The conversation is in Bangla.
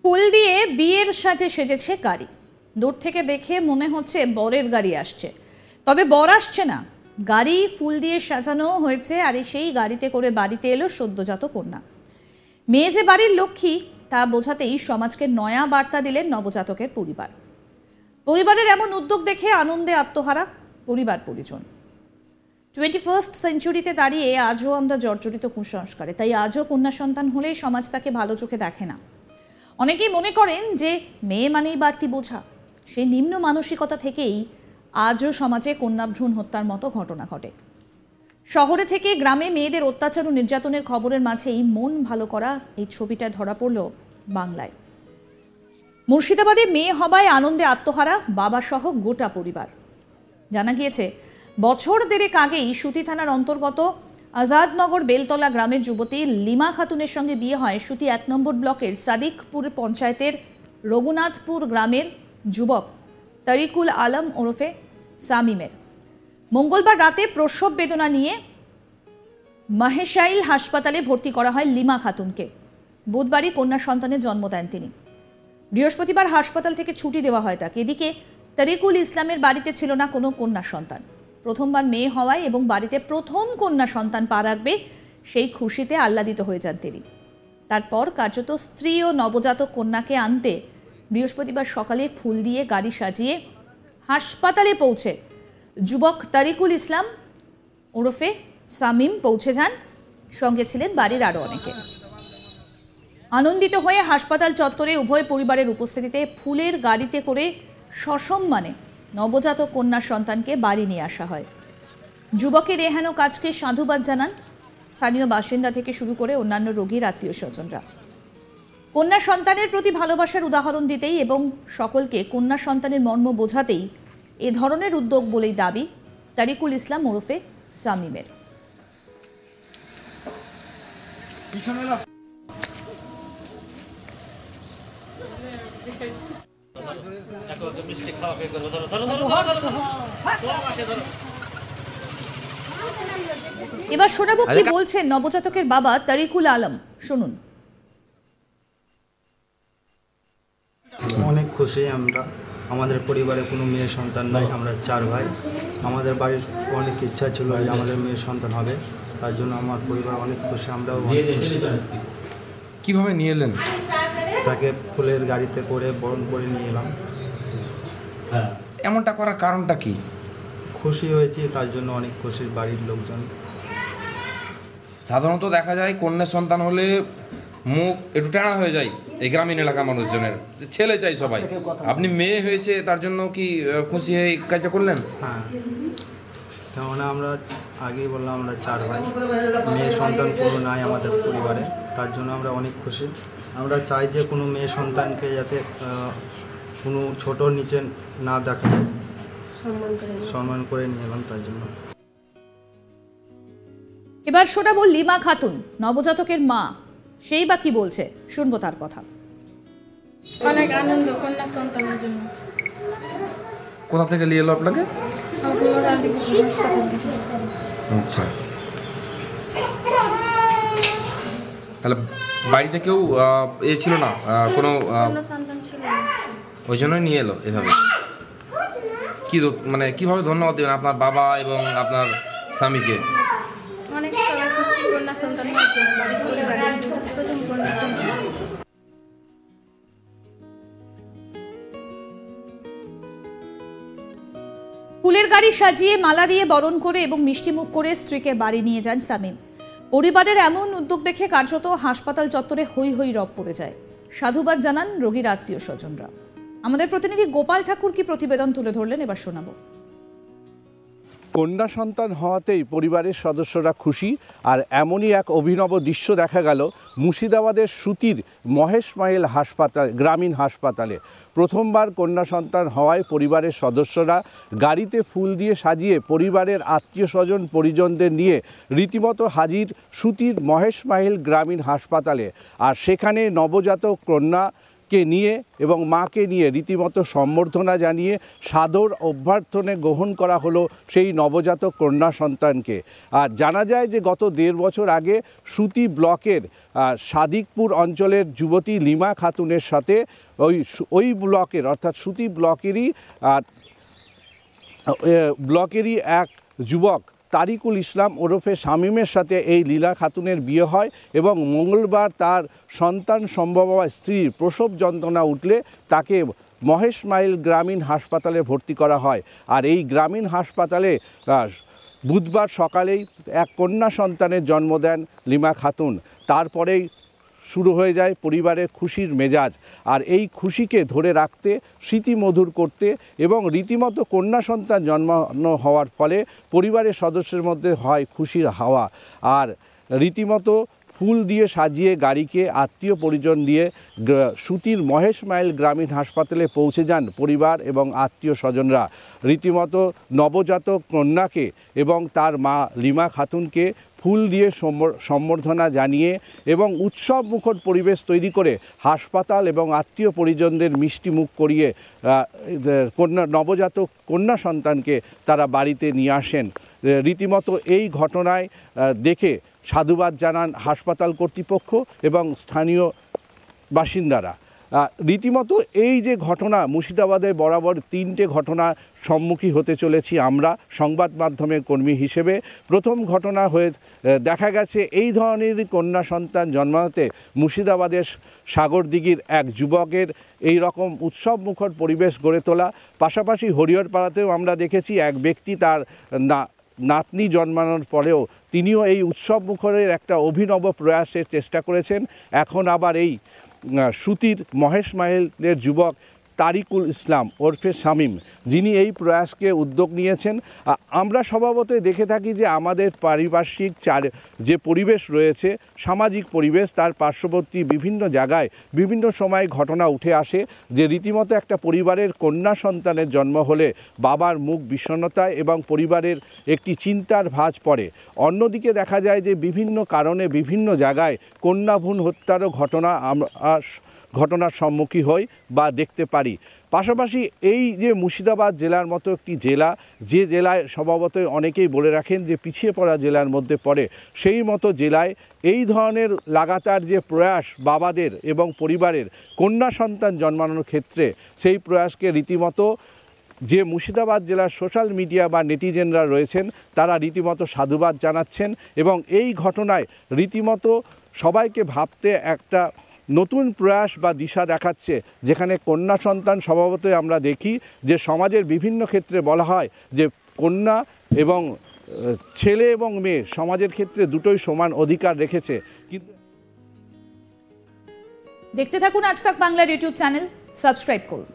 ফুল দিয়ে বিয়ের সাজে সেজেছে গাড়ি। দূর থেকে দেখে মনে হচ্ছে বরের গাড়ি আসছে, তবে বর আসছে না, গাড়ি ফুল দিয়ে সাজানো হয়েছে। আর সেই গাড়িতে করে বাড়িতে এলো সদ্যজাত কন্যা। মেয়ে যে বাড়ির লক্ষ্মী তা বোঝাতেই সমাজকে নয়া বার্তা দিলেন নবজাতকের পরিবার। পরিবারের এমন উদ্যোগ দেখে আনন্দে আত্মহারা পরিবার পরিজন। 21st সেঞ্চুরিতে দাঁড়িয়ে আজও আমরা জর্জরিত কুসংস্কারে, তাই আজও কন্যা সন্তান হলে সমাজ তাকে ভালো চোখে দেখে না। অনেকেই মনে করেন যে মেয়ে মানেই বাড়তি বোঝা। সেই নিম্ন মানসিকতা থেকেই আজও সমাজে কন্যা ভ্রূণ হত্যার মতো ঘটনা ঘটে। শহরে থেকে গ্রামে মেয়েদের অত্যাচার ও নির্যাতনের খবরের মাঝেই মন ভালো করা এই ছবিটা ধরা পড়ল বাংলায়। মুর্শিদাবাদে মেয়ে হবায় আনন্দে আত্মহারা বাবা সহ গোটা পরিবার। জানা গিয়েছে, বছর দেড়েক আগেই সুতি থানার অন্তর্গত আজাদনগর বেলতলা গ্রামের যুবতী লিমা খাতুনের সঙ্গে বিয়ে হয় সুতি 1 নম্বর ব্লকের সাদিকপুর পঞ্চায়েতের রঘুনাথপুর গ্রামের যুবক তরিকুল আলম ওরফে সামিমের। মঙ্গলবার রাতে প্রসব বেদনা নিয়ে মাহেশাইল হাসপাতালে ভর্তি করা হয় লিমা খাতুনকে। বুধবারই কন্যা সন্তানের জন্ম দেন তিনি। বৃহস্পতিবার হাসপাতাল থেকে ছুটি দেওয়া হয় তাকে। এদিকে তরিকুল ইসলামের বাড়িতে ছিল না কোনো কন্যা সন্তান। প্রথমবার মেয়ে হওয়ায় এবং বাড়িতে প্রথম কন্যা সন্তান পা রাখবে সেই খুশিতে আহ্লাদিত হয়ে যান তিনি। তারপর কার্যত স্ত্রী ও নবজাতক কন্যাকে আনতে বৃহস্পতিবার সকালে ফুল দিয়ে গাড়ি সাজিয়ে হাসপাতালে পৌঁছে যুবক তরিকুল ইসলাম ওরফে সামিম পৌঁছে যান। সঙ্গে ছিলেন বাড়ির আরও অনেকে। আনন্দিত হয়ে হাসপাতাল চত্বরে উভয় পরিবারের উপস্থিতিতে ফুলের গাড়িতে করে সসম্মানে নবজাতক কন্যা সন্তানকে বাড়ি নিয়ে আসা হয়। যুবকের এহেন কাজকে সাধুবাদ জানান স্থানীয় বাসিন্দা থেকে শুরু করে অন্যান্য রোগীর আত্মীয় স্বজনরা। কন্যা সন্তানের প্রতি ভালোবাসার উদাহরণ দিতেই এবং সকলকে কন্যা সন্তানের মর্ম বোঝাতেই এ ধরনের উদ্যোগ বলেই দাবি তরিকুল ইসলাম ওরফে সামিমের। এবার শোনাবো কি বলছেন নবজাতকের বাবা তরিকুল আলম, শুনুন। অনেক খুশি আমরা, আমাদের পরিবারে কোনো মেয়ে সন্তান নাই, আমরা 4 ভাই। আমাদের বাড়ির অনেক ইচ্ছা ছিল যে আমাদের মেয়ে সন্তান হবে, তার জন্য আমার পরিবার অনেক খুশি, আমরাও অনেক খুশি। কীভাবে নিয়ে এলেন? তাকে ফুলের গাড়িতে করে বরণ করে নিয়ে এলাম। এমনটা করার কারণটা কি? খুশি হয়েছি, তার জন্য অনেক খুশি বাড়ির লোকজন। সাধারণত দেখা যায় কন্যা সন্তান হলে মুখ একটু টানা হয়ে যায় এই গ্রামীণ এলাকার মানুষজনের, যে ছেলে চাই সবাই। আপনি মেয়ে হয়েছে তার জন্য কি খুশি হয়ে কাজটা করলেন? হ্যাঁ, তেমন আমরা আগেই বললাম আমরা 4 ভাই, মেয়ে সন্তান কোনো নাই আমাদের পরিবারে, তার জন্য আমরা অনেক খুশি। আমরা চাই যে কোনো মেয়ে সন্তানকে যাতে কোনো ছোটোর নিচে না দেখে, সম্মান করে নিয়ে এলাম তার জন্য। এবার শোনাবো লিমা খাতুন, নবজাতকের মা, সেই বা কি বলছে, শুনবো তার কথা। অনেক আনন্দ কন্যা সন্তানের জন্য। কোথা থেকে নিয়ে এলো আপনাকে? আচ্ছা, তাহলে বাড়িতে কেউ ছিল না, কোনো সন্তান ছিল না, ওই জন্যই নিয়ে এলো এভাবে। কি মানে কিভাবে ধন্যবাদ দেবেন আপনার বাবা এবং আপনার স্বামীকে? অনেক সবাই খুশি কন্যা সন্তান হয়েছে, প্রথম কন্যা সন্তান। ফুলের গাড়ি সাজিয়ে মালা দিয়ে বরণ করে এবং মিষ্টিমুখ করে স্ত্রীকে বাড়ি নিয়ে যান সামিম। পরিবারের এমন উদ্যোগ দেখে কার্যত হাসপাতাল চত্বরে হৈ হৈ রব পড়ে যায়। সাধুবাদ জানান রোগীর আত্মীয় স্বজনরা। আমাদের প্রতিনিধি গোপাল ঠাকুর কি প্রতিবেদন তুলে ধরলেন, এবার শোনাবো। কন্যা সন্তান হওয়াতেই পরিবারের সদস্যরা খুশি। আর এমনই এক অভিনব দৃশ্য দেখা গেল মুর্শিদাবাদের সুতির মহেশমাইল হাসপাতাল, গ্রামীণ হাসপাতালে। প্রথমবার কন্যা সন্তান হওয়ায় পরিবারের সদস্যরা গাড়িতে ফুল দিয়ে সাজিয়ে পরিবারের আত্মীয় স্বজন পরিজনদের নিয়ে রীতিমতো হাজির সুতির মহেশমাইল গ্রামীণ হাসপাতালে। আর সেখানে নবজাতক কন্যা কে নিয়ে এবং মাকে নিয়ে রীতিমতো সম্বর্ধনা জানিয়ে সাদর অভ্যর্থনে গ্রহণ করা হলো সেই নবজাতক কন্যা সন্তানকে। আর জানা যায় যে গত 1.5 বছর আগে সুতি ব্লকের সাদিকপুর অঞ্চলের যুবতী লিমা খাতুনের সাথে ওই ব্লকের অর্থাৎ সুতি ব্লকেরই এক যুবক তারিকুল ইসলাম ওরফে শামীমের সাথে এই লীলা খাতুনের বিয়ে হয় এবং মঙ্গলবার তার সন্তান সম্ভব হওয়া স্ত্রীর প্রসব যন্ত্রণা উঠলে তাকে মহেশ মাইল গ্রামীণ হাসপাতালে ভর্তি করা হয়। আর এই গ্রামীণ হাসপাতালে বুধবার সকালেই এক কন্যা সন্তানের জন্ম দেন লিমা খাতুন। তারপরেই শুরু হয়ে যায় পরিবারের খুশির মেজাজ। আর এই খুশিকে ধরে রাখতে, স্মৃতিমধুর করতে এবং রীতিমতো কন্যা সন্তান জন্মানো হওয়ার ফলে পরিবারের সদস্যের মধ্যে হয় খুশির হাওয়া। আর রীতিমতো ফুল দিয়ে সাজিয়ে গাড়িকে আত্মীয় পরিজন দিয়ে সুতির মহেশ মাইল গ্রামীণ হাসপাতালে পৌঁছে যান পরিবার এবং আত্মীয় স্বজনরা। রীতিমতো নবজাতক কন্যাকে এবং তার মা লিমা খাতুনকে ফুল দিয়ে সম্বর্ধনা জানিয়ে এবং উৎসব মুখর পরিবেশ তৈরি করে হাসপাতাল এবং আত্মীয় পরিজনদের মিষ্টি মুখ করিয়ে নবজাতক কন্যা সন্তানকে তারা বাড়িতে নিয়ে আসেন। রীতিমতো এই ঘটনায় দেখে সাধুবাদ জানান হাসপাতাল কর্তৃপক্ষ এবং স্থানীয় বাসিন্দারা। রীতিমতো এই যে ঘটনা, মুর্শিদাবাদে বরাবর 3টে ঘটনা সম্মুখী হতে চলেছি আমরা সংবাদ মাধ্যমের কর্মী হিসেবে। প্রথম ঘটনা হয়ে দেখা গেছে এই ধরনেরই কন্যা সন্তান জন্মাতে মুর্শিদাবাদের সাগরদিঘির এক যুবকের এই রকম উৎসব মুখর পরিবেশ গড়ে তোলা। পাশাপাশি হরিহরপাড়াতেও আমরা দেখেছি এক ব্যক্তি তার নাতনি জন্মানোর পরেও তিনিও এই উৎসব মুখরের একটা অভিনব প্রয়াসের চেষ্টা করেছেন। এখন আবার এই সুতির মহেশ মাইলের যুবক তারিকুল ইসলাম ওরফে শামীম, যিনি এই প্রয়াসকে উদ্যোগ নিয়েছেন। আমরা স্বভাবতই দেখে থাকি যে আমাদের পারিপার্শ্বিক যে পরিবেশ রয়েছে, সামাজিক পরিবেশ, তার পার্শ্ববর্তী বিভিন্ন জায়গায় বিভিন্ন সময় ঘটনা উঠে আসে যে রীতিমতো একটা পরিবারের কন্যা সন্তানের জন্ম হলে বাবার মুখ বিষণ্ণতায় এবং পরিবারের একটি চিন্তার ভাঁজ পড়ে। অন্যদিকে দেখা যায় যে বিভিন্ন কারণে বিভিন্ন জায়গায় কন্যা ভ্রূণ হত্যারও ঘটনার সম্মুখীন হই বা দেখতে পারি। পাশাপাশি এই যে মুর্শিদাবাদ জেলার মতো একটি জেলা, যে জেলায় স্বভাবতই অনেকেই বলে রাখেন যে পিছিয়ে পড়া জেলার মধ্যে পড়ে, সেই মতো জেলায় এই ধরনের লাগাতার যে প্রয়াস বাবাদের এবং পরিবারের কন্যা সন্তান জন্মানোর ক্ষেত্রে, সেই প্রয়াসকে রীতিমতো যে মুর্শিদাবাদ জেলার সোশ্যাল মিডিয়া বা নেটিজেনরা রয়েছেন তারা রীতিমতো সাধুবাদ জানাচ্ছেন এবং এই ঘটনায় রীতিমতো সবাইকে ভাবতে একটা নতুন প্রয়াস বা দিশা দেখাচ্ছে। যেখানে কন্যা সন্তান স্বভাবতই আমরা দেখি যে সমাজের বিভিন্ন ক্ষেত্রে বলা হয় যে কন্যা এবং ছেলে এবং মেয়ে সমাজের ক্ষেত্রে দুটোই সমান অধিকার রেখেছে। কিন্তু দেখতে থাকুন আজ তাক বাংলার ইউটিউব চ্যানেল, সাবস্ক্রাইব করুন।